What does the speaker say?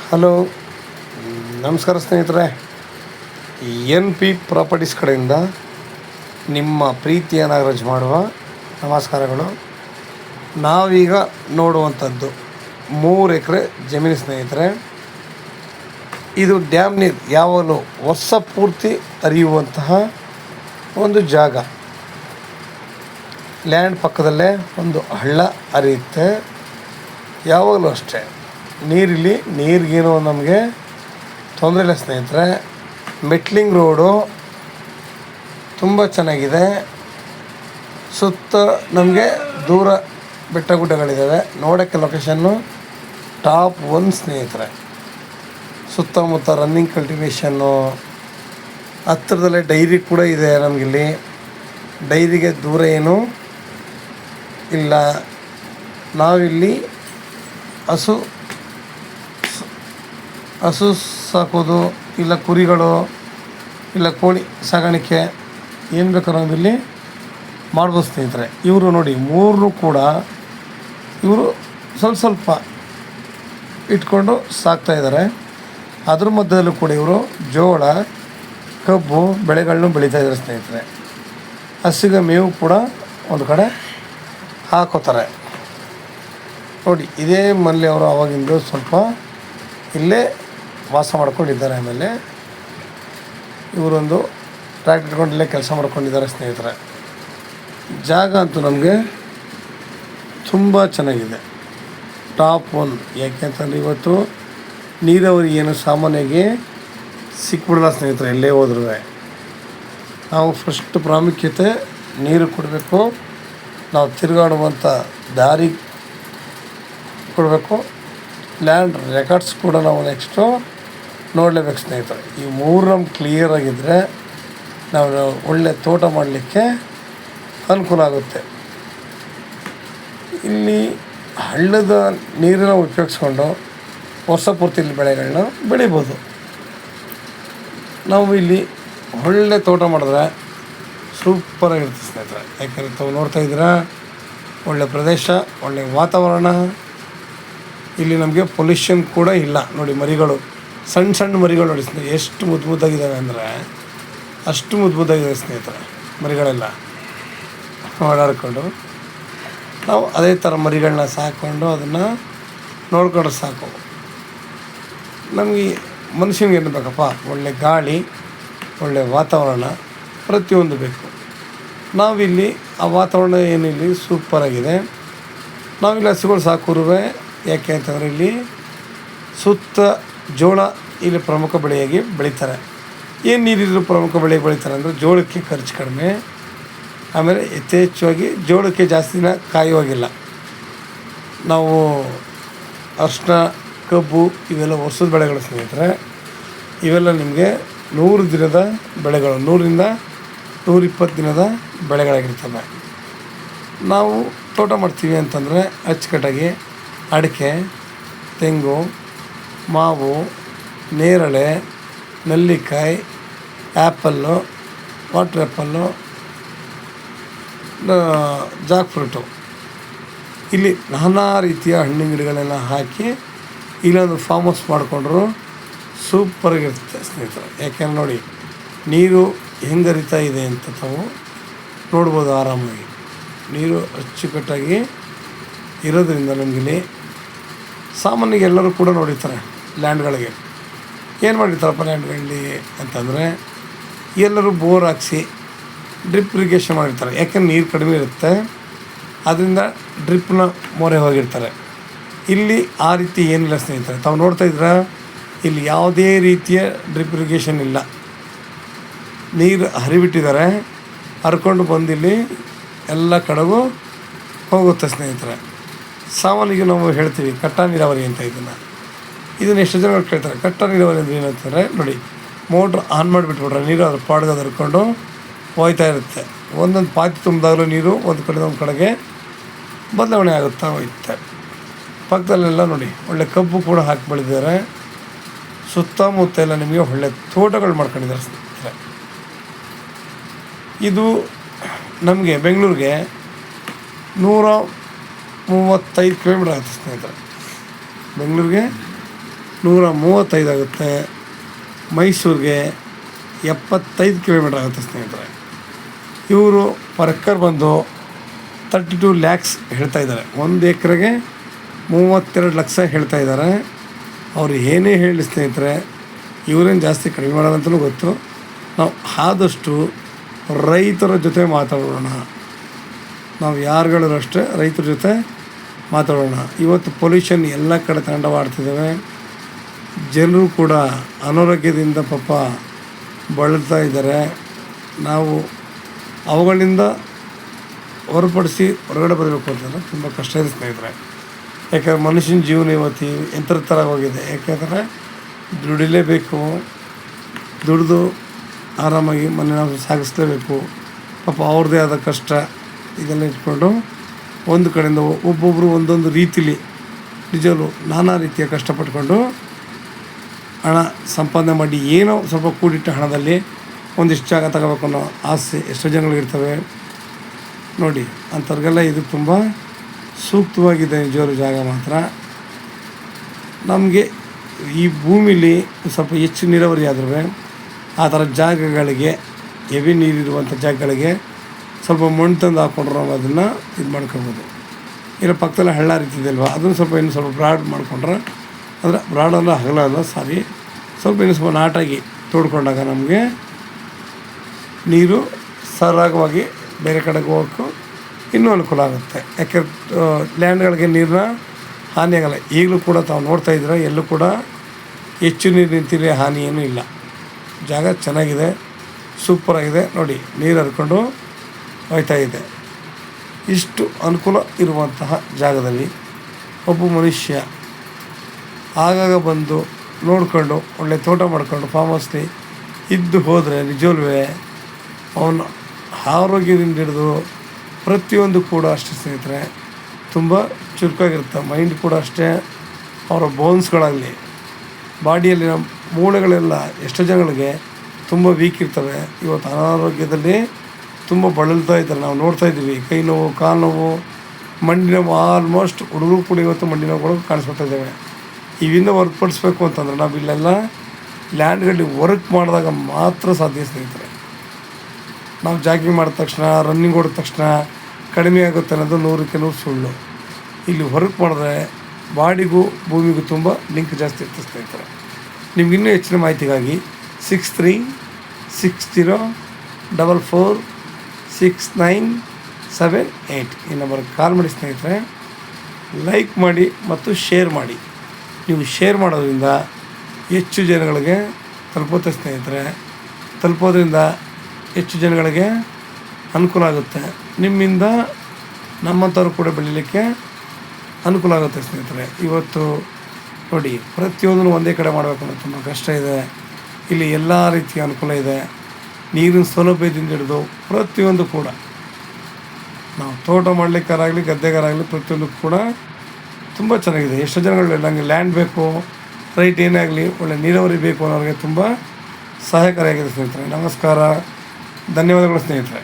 Hello, ನಮಸ್ಕಾರ ಸ್ನೇಹಿತರೆ. N P properties ಕಡೆಯಿಂದ ನಿಮ್ಮ ಪ್ರೀತಿಯ ನಾಗರಾಜ್ ಮಾಡುವ ನಮಸ್ಕಾರಗಳು. ನಾವೀಗ ನೋಡುವಂಥದ್ದು 3 ಎಕರೆ ಜಮೀನು ಸ್ನೇಹಿತರೆ. ಇದು ಡ್ಯಾಮ್ ನೀರು ಯಾವಾಗಲೂ ವರ್ಷ ಪೂರ್ತಿ ಹರಿಯುವಂತಹ ಒಂದು ಜಾಗ. ಲ್ಯಾಂಡ್ ಪಕ್ಕದಲ್ಲೇ ಒಂದು ಹಳ್ಳ ಹರಿಯುತ್ತೆ. ಯಾವಾಗಲೂ ಅಷ್ಟೇ ನೀರಿಲ್ಲಿ ನೀರಿಗೇನು ನಮಗೆ ತೊಂದರೆ ಇಲ್ಲ ಸ್ನೇಹಿತರೆ. ಮೆಟ್ಲಿಂಗ್ ರೋಡು ತುಂಬ ಚೆನ್ನಾಗಿದೆ. ಸುತ್ತ ನಮಗೆ ದೂರ ಬೆಟ್ಟ ಗುಡ್ಡಗಳಿದ್ದಾವೆ. ನೋಡೋಕ್ಕೆ ಲೊಕೇಶನ್ನು ಟಾಪ್ 1 ಸ್ನೇಹಿತರೆ. ಸುತ್ತಮುತ್ತ ರನ್ನಿಂಗ್ ಕಲ್ಟಿವೇಷನ್ನು, ಹತ್ತಿರದಲ್ಲೇ ಡೈರಿ ಕೂಡ ಇದೆ. ನಮಗಿಲ್ಲಿ ಡೈರಿಗೆ ದೂರ ಏನೂ ಇಲ್ಲ. ನಾವಿಲ್ಲಿ ಹಸು ಸಾಕೋದು, ಇಲ್ಲ ಕುರಿಗಳು, ಇಲ್ಲ ಕೋಳಿ ಸಾಗಾಣಿಕೆ ಏನು ಬೇಕಾದ್ರೂ ನಾವಿಲ್ಲಿ ಮಾಡ್ಬೋದು ಸ್ನೇಹಿತರೆ. ಇವರು ನೋಡಿ 3 ಕೂಡ ಇವರು ಸ್ವಲ್ಪ ಇಟ್ಕೊಂಡು ಸಾಕ್ತಾಯಿದ್ದಾರೆ. ಅದ್ರ ಮಧ್ಯದಲ್ಲೂ ಕೂಡ ಇವರು ಜೋಳ, ಕಬ್ಬು ಬೆಳೆಗಳನ್ನೂ ಬೆಳೀತಾಯಿದ್ದಾರೆ ಸ್ನೇಹಿತರೆ. ಹಸುಗೆ ಮೇವು ಕೂಡ ಒಂದು ಕಡೆ ಹಾಕೋತಾರೆ ನೋಡಿ. ಇದೇ ಮನೇಲಿ ಅವರು ಆವಾಗಿಂದ ಸ್ವಲ್ಪ ಇಲ್ಲೇ ವಾಸ ಮಾಡ್ಕೊಂಡಿದ್ದಾರೆ. ಆಮೇಲೆ ಇವರೊಂದು ಟ್ರ್ಯಾಕ್ಟರ್ ಇಟ್ಕೊಂಡು ಇಲ್ಲೇ ಕೆಲಸ ಮಾಡ್ಕೊಂಡಿದ್ದಾರೆ ಸ್ನೇಹಿತರೆ. ಜಾಗ ಅಂತೂ ನಮಗೆ ತುಂಬ ಚೆನ್ನಾಗಿದೆ, ಟಾಪ್ 1. ಯಾಕೆಂತಂದರೆ ಇವತ್ತು ನೀರಾವರಿ ಏನು ಸಾಮಾನ್ಯವಾಗಿ ಸಿಕ್ಬಿಡಲ್ಲ ಸ್ನೇಹಿತರೆ. ಎಲ್ಲೇ ಹೋದ್ರೂ ನಾವು ಫಸ್ಟ್ ಪ್ರಾಮುಖ್ಯತೆ ನೀರು ಕೊಡಬೇಕು. ನಾವು ತಿರುಗಾಡುವಂಥ ದಾರಿ ಕೊಡಬೇಕು. ಲ್ಯಾಂಡ್ ರೆಕಾರ್ಡ್ಸ್ ಕೂಡ ನಾವು ನೆಕ್ಸ್ಟು ನೋಡಲೇಬೇಕು ಸ್ನೇಹಿತರೆ. ಈ 3 ನಮ್ಗೆ ಕ್ಲಿಯರಾಗಿದ್ದರೆ ನಾವು ಒಳ್ಳೆ ತೋಟ ಮಾಡಲಿಕ್ಕೆ ಅನುಕೂಲ ಆಗುತ್ತೆ. ಇಲ್ಲಿ ಹಳ್ಳದ ನೀರನ್ನ ಉಪಯೋಗಿಸ್ಕೊಂಡು ವರ್ಷ ಪೂರ್ತಿ ಇಲ್ಲಿ ಬೆಳೆಗಳನ್ನ ಬೆಳಿಬೋದು. ನಾವು ಇಲ್ಲಿ ಒಳ್ಳೆ ತೋಟ ಮಾಡಿದ್ರೆ ಸೂಪರಾಗಿರುತ್ತೆ ಸ್ನೇಹಿತರೆ. ಯಾಕೆಂದರೆ ತಾವು ನೋಡ್ತಾ ಇದ್ದೀರಾ, ಒಳ್ಳೆ ಪ್ರದೇಶ, ಒಳ್ಳೆ ವಾತಾವರಣ. ಇಲ್ಲಿ ನಮಗೆ ಪೊಲ್ಯೂಷನ್ ಕೂಡ ಇಲ್ಲ ನೋಡಿ. ಮರಿಗಳು ಸಣ್ಣ ಮರಿಗಳು ನೋಡಿ ಸ್ನೇಹಿತರೆ, ಎಷ್ಟು ಮುದ್ದಾಗಿದ್ದಾವೆ ಅಂದರೆ ಅಷ್ಟು ಮುದ್ದಾಗಿದ್ದಾವೆ ಸ್ನೇಹಿತರೆ. ಮರಿಗಳೆಲ್ಲ ಓಡಾಡಿಕೊಂಡು ನಾವು ಅದೇ ಥರ ಮರಿಗಳನ್ನ ಸಾಕ್ಕೊಂಡು ಅದನ್ನು ನೋಡ್ಕೊಂಡ್ರೆ ಸಾಕು. ನಮಗೆ ಮನುಷ್ಯನಿಗೆ ಏನು ಬೇಕಪ್ಪ? ಒಳ್ಳೆ ಗಾಳಿ, ಒಳ್ಳೆ ವಾತಾವರಣ, ಪ್ರತಿಯೊಂದು ಬೇಕು. ನಾವಿಲ್ಲಿ ಆ ವಾತಾವರಣ ಏನಿಲ್ಲಿ ಸೂಪರಾಗಿದೆ. ನಾವಿಲ್ಲಿ ಹಸುಗಳು ಸಾಕುರುವೆ. ಯಾಕೆ ಅಂತಂದರೆ ಇಲ್ಲಿ ಸುತ್ತ ಜೋಳ ಇಲ್ಲಿ ಪ್ರಮುಖ ಬೆಳೆಯಾಗಿ ಬೆಳೀತಾರೆ. ಏನು ನೀರಿದ್ರು ಪ್ರಮುಖ ಬೆಳೆ ಬೆಳೀತಾರೆ ಅಂದರೆ ಜೋಳಕ್ಕೆ ಖರ್ಚು ಕಡಿಮೆ. ಆಮೇಲೆ ಯಥೇಚ್ಛವಾಗಿ ಜೋಳಕ್ಕೆ ಜಾಸ್ತಿ ದಿನ ಕಾಯುವಾಗಿಲ್ಲ. ನಾವು ಅರಿಶಿನ, ಕಬ್ಬು ಇವೆಲ್ಲ ವರ್ಷದ ಬೆಳೆಗಳು ಸ್ನೇಹಿತರೆ. ಇವೆಲ್ಲ ನಿಮಗೆ 100 ದಿನದ ಬೆಳೆಗಳು, 100ರಿಂದ 120 ದಿನದ ಬೆಳೆಗಳಾಗಿರ್ತವೆ. ನಾವು ತೋಟ ಮಾಡ್ತೀವಿ ಅಂತಂದರೆ ಅಚ್ಚುಕಟ್ಟಾಗಿ ಅಡಿಕೆ, ತೆಂಗು, ಮಾವು, ನೇರಳೆ, ನೆಲ್ಲಿಕಾಯಿ, apple, water apple, Jack fruit, ಇಲ್ಲಿ ನಾನಾ ರೀತಿಯ ಹಣ್ಣಿನ ಗಿಡಗಳೆಲ್ಲ ಹಾಕಿ ಇಲ್ಲೊಂದು ಫಾರ್ಮ್ ಹೌಸ್ ಮಾಡಿಕೊಂಡ್ರು ಸೂಪರಾಗಿರುತ್ತೆ ಸ್ನೇಹಿತರೆ. ಯಾಕೆಂದ್ರೆ ನೋಡಿ ನೀರು ಹೆಂಗೆ ಹರಿತಾ ಇದೆ ಅಂತ ತಾವು ನೋಡ್ಬೋದು. ಆರಾಮಾಗಿ ನೀರು ಅಚ್ಚುಕಟ್ಟಾಗಿ ಇರೋದ್ರಿಂದ ನಮಗಿಲ್ಲಿ ಸಾಮಾನ್ಯವಾಗಿ ಎಲ್ಲರೂ ಕೂಡ ನೋಡಿರ್ತಾರೆ ಲ್ಯಾಂಡ್ಗಳಿಗೆ. ಏನು ಮಾಡಿರ್ತಾರಪ್ಪ ಲ್ಯಾಂಡ್ಗಳಲ್ಲಿ ಅಂತಂದರೆ ಎಲ್ಲರೂ ಬೋರ್ ಹಾಕ್ಸಿ ಡ್ರಿಪ್ ಇರಿಗೇಷನ್ ಮಾಡಿರ್ತಾರೆ. ಯಾಕೆಂದ್ರೆ ನೀರು ಕಡಿಮೆ ಇರುತ್ತೆ, ಅದರಿಂದ ಡ್ರಿಪ್ನ ಮೊರೆ ಹೋಗಿರ್ತಾರೆ. ಇಲ್ಲಿ ಆ ರೀತಿ ಏನಿಲ್ಲ ಸ್ನೇಹಿತರೆ. ತಾವು ನೋಡ್ತಾ ಇದ್ರೆ ಇಲ್ಲಿ ಯಾವುದೇ ರೀತಿಯ ಡ್ರಿಪ್ ಇರಿಗೇಷನ್ ಇಲ್ಲ. ನೀರು ಹರಿಬಿಟ್ಟಿದ್ದಾರೆ, ಹರ್ಕೊಂಡು ಬಂದಿಲ್ಲಿ ಎಲ್ಲ ಕಡೆಗೂ ಹೋಗುತ್ತೆ ಸ್ನೇಹಿತರೆ. ಸಾಮಾನ್ಯವಾಗಿ ನಾವು ಹೇಳ್ತೀವಿ ಕಟ್ಟ ನೀರಾವರಿ ಅಂತ. ಇದನ್ನು ಎಷ್ಟು ಜನ ಕೇಳ್ತಾರೆ. ಕಟ್ಟ ನೀರಾವರಿ ಅಂದರೆ ಏನಂತಾರೆ ನೋಡಿ, ಮೋಟ್ರ್ ಆನ್ ಮಾಡಿಬಿಟ್ಬಿಟ್ರೆ ನೀರು ಅದ್ರ ಪಾಡ್ಗೆ ಅದು ಹರ್ಕೊಂಡು ಹೋಗ್ತಾ ಇರುತ್ತೆ. ಒಂದೊಂದು ಪಾತಿ ತುಂಬಿದಾಗಲೂ ನೀರು ಒಂದು ಕಡೆಗೆ ಬದಲಾವಣೆ ಆಗುತ್ತಾ ಹೋಗುತ್ತೆ. ಪಕ್ಕದಲ್ಲೆಲ್ಲ ನೋಡಿ ಒಳ್ಳೆ ಕಬ್ಬು ಕೂಡ ಹಾಕಿ ಬೆಳೆದಿದ್ದಾರೆ. ಸುತ್ತಮುತ್ತ ಎಲ್ಲ ನಿಮಗೆ ಒಳ್ಳೆ ತೋಟಗಳು ಮಾಡ್ಕೊಂಡಿದ್ದಾರೆ ಸ್ನೇಹಿತರೆ. ಇದು ನಮಗೆ ಬೆಂಗಳೂರಿಗೆ 135 ಕಿಲೋಮೀಟ್ರ್ ಆಗುತ್ತೆ ಸ್ನೇಹಿತರೆ. ಬೆಂಗಳೂರಿಗೆ 135 ಆಗುತ್ತೆ. ಮೈಸೂರಿಗೆ 75 ಕಿಲೋಮೀಟ್ರ್ ಆಗುತ್ತೆ ಸ್ನೇಹಿತರೆ. ಇವರು ಪರ್ ಎಕರ್ ಬಂದು 32 ಲ್ಯಾಕ್ಸ್ ಹೇಳ್ತಾ ಇದ್ದಾರೆ. 1 ಎಕರೆಗೆ 32 ಲಕ್ಷ ಹೇಳ್ತಾ ಇದ್ದಾರೆ. ಅವರು ಏನೇ ಹೇಳಿ ಸ್ನೇಹಿತರೆ, ಇವರೇನು ಜಾಸ್ತಿ ಕಡಿಮೆ ಮಾಡೋಲ್ಲ ಅಂತಲೂ ಗೊತ್ತು. ನಾವು ಆದಷ್ಟು ರೈತರ ಜೊತೆ ಮಾತಾಡೋಣ. ನಾವು ಯಾರುಗಳು ಅಷ್ಟೇ ರೈತರ ಜೊತೆ ಮಾತಾಡೋಣ. ಇವತ್ತು ಪೊಲ್ಯೂಷನ್ ಎಲ್ಲ ಕಡೆ ತಾಂಡವಾಡ್ತಿದ್ದಾವೆ. ಜನರು ಕೂಡ ಅನಾರೋಗ್ಯದಿಂದ ಪಾಪ ಬಳಲ್ತಾ ಇದ್ದಾರೆ. ನಾವು ಅವುಗಳಿಂದ ಹೊರಪಡಿಸಿ ಹೊರಗಡೆ ಬರಬೇಕು ಅಂತಂದರೆ ತುಂಬ ಕಷ್ಟ ಇದೆ ಸ್ನೇಹಿತರೆ. ಯಾಕಂದರೆ ಮನುಷ್ಯನ ಜೀವನ ಇವತ್ತು ಯಂತ್ರ ಥರ ಹೋಗಿದೆ. ಯಾಕೆಂದರೆ ದುಡಿಲೇಬೇಕು, ದುಡಿದು ಆರಾಮಾಗಿ ಮನೆ ನಾವು ಸಾಗಿಸ್ಲೇಬೇಕು. ಪಾಪ ಅವ್ರದ್ದೇ ಆದ ಕಷ್ಟ ಇದೆಲ್ಲ ಇಟ್ಕೊಂಡು ಒಂದು ಕಡೆಯಿಂದ ಒಬ್ಬೊಬ್ಬರು ಒಂದೊಂದು ರೀತಿಲಿ ನಿಜವೂ ನಾನಾ ರೀತಿಯ ಕಷ್ಟಪಟ್ಕೊಂಡು ಹಣ ಸಂಪಾದನೆ ಮಾಡಿ ಏನೋ ಸ್ವಲ್ಪ ಕೂಡಿಟ್ಟ ಹಣದಲ್ಲಿ ಒಂದಿಷ್ಟು ಜಾಗ ತಗೋಬೇಕು ಅನ್ನೋ ಆಸೆ ಎಷ್ಟೋ ಜನಗಳಿರ್ತವೆ ನೋಡಿ. ಅಂಥವ್ರಿಗೆಲ್ಲ ಇದು ತುಂಬ ಸೂಕ್ತವಾಗಿದೆ ನಿಜವಾದ ಜಾಗ ಮಾತ್ರ. ನಮಗೆ ಈ ಭೂಮಿಲಿ ಸ್ವಲ್ಪ ಹೆಚ್ಚು ನೀರಾವರಿ ಆದ್ರೂ ಆ ಥರ ಜಾಗಗಳಿಗೆ, ಹೆವಿ ನೀರಿರುವಂಥ ಜಾಗಗಳಿಗೆ ಸ್ವಲ್ಪ ಮಣ್ಣು ತಂದು ಹಾಕ್ಕೊಂಡ್ರೆ ನಾವು ಅದನ್ನು ಇದು ಮಾಡ್ಕೊಬೋದು. ಇಲ್ಲ ಪಕ್ಕದಲ್ಲಿ ಹಳ್ಳ ರೀತಿದಲ್ವ, ಅದನ್ನು ಸ್ವಲ್ಪ ಇನ್ನು ಸ್ವಲ್ಪ ಬ್ರಾಡ್ ಮಾಡಿಕೊಂಡ್ರೆ, ಅಂದರೆ ಬ್ರಾಡಲ್ಲ ಹಗಲಲ್ಲ ಸ್ವಲ್ಪ ಇನ್ನು ಸ್ವಲ್ಪ ನಾಟಾಗಿ ತೋಡ್ಕೊಂಡಾಗ ನಮಗೆ ನೀರು ಸರಾಗವಾಗಿ ಬೇರೆ ಕಡೆಗೆ ಹೋಗೋಕ್ಕೂ ಇನ್ನೂ ಅನುಕೂಲ ಆಗುತ್ತೆ. ಯಾಕೆ ಲ್ಯಾಂಡ್ಗಳಿಗೆ ನೀರನ್ನ ಹಾನಿ ಆಗೋಲ್ಲ. ಈಗಲೂ ಕೂಡ ತಾವು ನೋಡ್ತಾ ಇದ್ದೀರ, ಎಲ್ಲೂ ಕೂಡ ಹೆಚ್ಚು ನೀರು ನಿಂತಿರೋ ಹಾನಿ ಏನೂ ಇಲ್ಲ. ಜಾಗ ಚೆನ್ನಾಗಿದೆ, ಸೂಪರಾಗಿದೆ ನೋಡಿ. ನೀರು ಹರ್ಕೊಂಡು ಹೋಗ್ತಾ ಇದೆ. ಇಷ್ಟು ಅನುಕೂಲ ಇರುವಂತಹ ಜಾಗದಲ್ಲಿ ಒಬ್ಬ ಮನುಷ್ಯ ಆಗಾಗ ಬಂದು ನೋಡಿಕೊಂಡು ಒಳ್ಳೆ ತೋಟ ಮಾಡ್ಕೊಂಡು ಫಾರ್ಮ್ ಹೌಸ್ಲಿ ಇದ್ದು ಹೋದರೆ ನಿಜವೂ ಅವನ ಆರೋಗ್ಯದಿಂದ ಹಿಡಿದು ಪ್ರತಿಯೊಂದು ಕೂಡ ಅಷ್ಟೇ ಸ್ನೇಹಿತರೆ ತುಂಬ ಚುರುಕಾಗಿರುತ್ತೆ. ಮೈಂಡ್ ಕೂಡ ಅಷ್ಟೇ. ಅವರ ಬೋನ್ಸ್ಗಳಾಗಲಿ, ಬಾಡಿಯಲ್ಲಿನ ಮೂಳೆಗಳೆಲ್ಲ ಎಷ್ಟೋ ಜನಗಳಿಗೆ ತುಂಬ ವೀಕ್ ಇರ್ತವೆ. ಇವತ್ತು ಅನಾರೋಗ್ಯದಲ್ಲಿ ತುಂಬ ಬಳಲ್ತಾ ಇದ್ದಾರೆ. ನಾವು ನೋಡ್ತಾ ಇದ್ದೀವಿ, ಕೈ ನೋವು, ಕಾಲು ನೋವು, ಮಂಡಿ ನೋವು. ಆಲ್ಮೋಸ್ಟ್ ಹುಡುಗರು ಕೂಡ ಇವತ್ತು ಮಂಡಿ ನೋವುಗಳು ಕಾಣಿಸ್ಕೊತಾ ಇದ್ದಾವೆ. ಇವಿಂದ ಹೊರತುಪಡಿಸ್ಬೇಕು ಅಂತಂದರೆ ನಾವು ಇಲ್ಲೆಲ್ಲ ಲ್ಯಾಂಡ್ಗಳಲ್ಲಿ ವರ್ಕ್ ಮಾಡಿದಾಗ ಮಾತ್ರ ಸಾಧ್ಯ ಸ್ನೇಹಿತರೆ. ನಾವು ಜಾಗಿಂಗ್ ಮಾಡಿದ ತಕ್ಷಣ, ರನ್ನಿಂಗ್ ಹೊಡೆದ ತಕ್ಷಣ ಕಡಿಮೆ ಆಗುತ್ತೆ ಅನ್ನೋದು 100ಕ್ಕೆ 100 ಸುಳ್ಳು. ಇಲ್ಲಿ ವರ್ಕ್ ಮಾಡಿದ್ರೆ ಬಾಡಿಗೂ ಭೂಮಿಗೂ ತುಂಬ ಲಿಂಕ್ ಜಾಸ್ತಿ ಇರ್ತದೆ ಸ್ನೇಹಿತರೆ. ನಿಮ್ಗೆ ಇನ್ನೂ ಹೆಚ್ಚಿನ ಮಾಹಿತಿಗಾಗಿ 6360446978 ಈ ನಂಬರ್ಗೆ ಕಾಲ್ ಮಾಡಿ ಸ್ನೇಹಿತರೆ. ಲೈಕ್ ಮಾಡಿ ಮತ್ತು ಶೇರ್ ಮಾಡಿ. ನೀವು ಶೇರ್ ಮಾಡೋದ್ರಿಂದ ಹೆಚ್ಚು ಜನಗಳಿಗೆ ತಲುಪುತ್ತೆ ಸ್ನೇಹಿತರೆ. ತಲುಪೋದ್ರಿಂದ ಹೆಚ್ಚು ಜನಗಳಿಗೆ ಅನುಕೂಲ ಆಗುತ್ತೆ. ನಿಮ್ಮಿಂದ ನಮ್ಮಂಥವ್ರು ಕೂಡ ಬೆಳೀಲಿಕ್ಕೆ ಅನುಕೂಲ ಆಗುತ್ತೆ ಸ್ನೇಹಿತರೆ. ಇವತ್ತು ನೋಡಿ, ಪ್ರತಿಯೊಂದನ್ನು ಒಂದೇ ಕಡೆ ಮಾಡಬೇಕು ಅನ್ನೋದು ತುಂಬ ಕಷ್ಟ ಇದೆ. ಇಲ್ಲಿ ಎಲ್ಲ ರೀತಿಯ ಅನುಕೂಲ ಇದೆ. ನೀರಿನ ಸೌಲಭ್ಯದಿಂದ ಹಿಡಿದು ಪ್ರತಿಯೊಂದು ಕೂಡ ನಾವು ತೋಟ ಮಾಡಲಿಕ್ಕಾರಾಗಲಿ, ಗದ್ದೆಗಾರಾಗಲಿ ಪ್ರತಿಯೊಂದು ಕೂಡ ತುಂಬ ಚೆನ್ನಾಗಿದೆ. ಎಷ್ಟೋ ಜನಗಳು ನನಗೆ ಲ್ಯಾಂಡ್ ಬೇಕು, ರೈಟ್ ಏನೇ ಆಗಲಿ ಒಳ್ಳೆ ನೀರಾವರಿ ಬೇಕು ಅನ್ನೋರಿಗೆ ತುಂಬ ಸಹಾಯಕಾರಿಯಾಗಿದೆ ಸ್ನೇಹಿತರೆ. ನಮಸ್ಕಾರ, ಧನ್ಯವಾದಗಳು ಸ್ನೇಹಿತರೆ.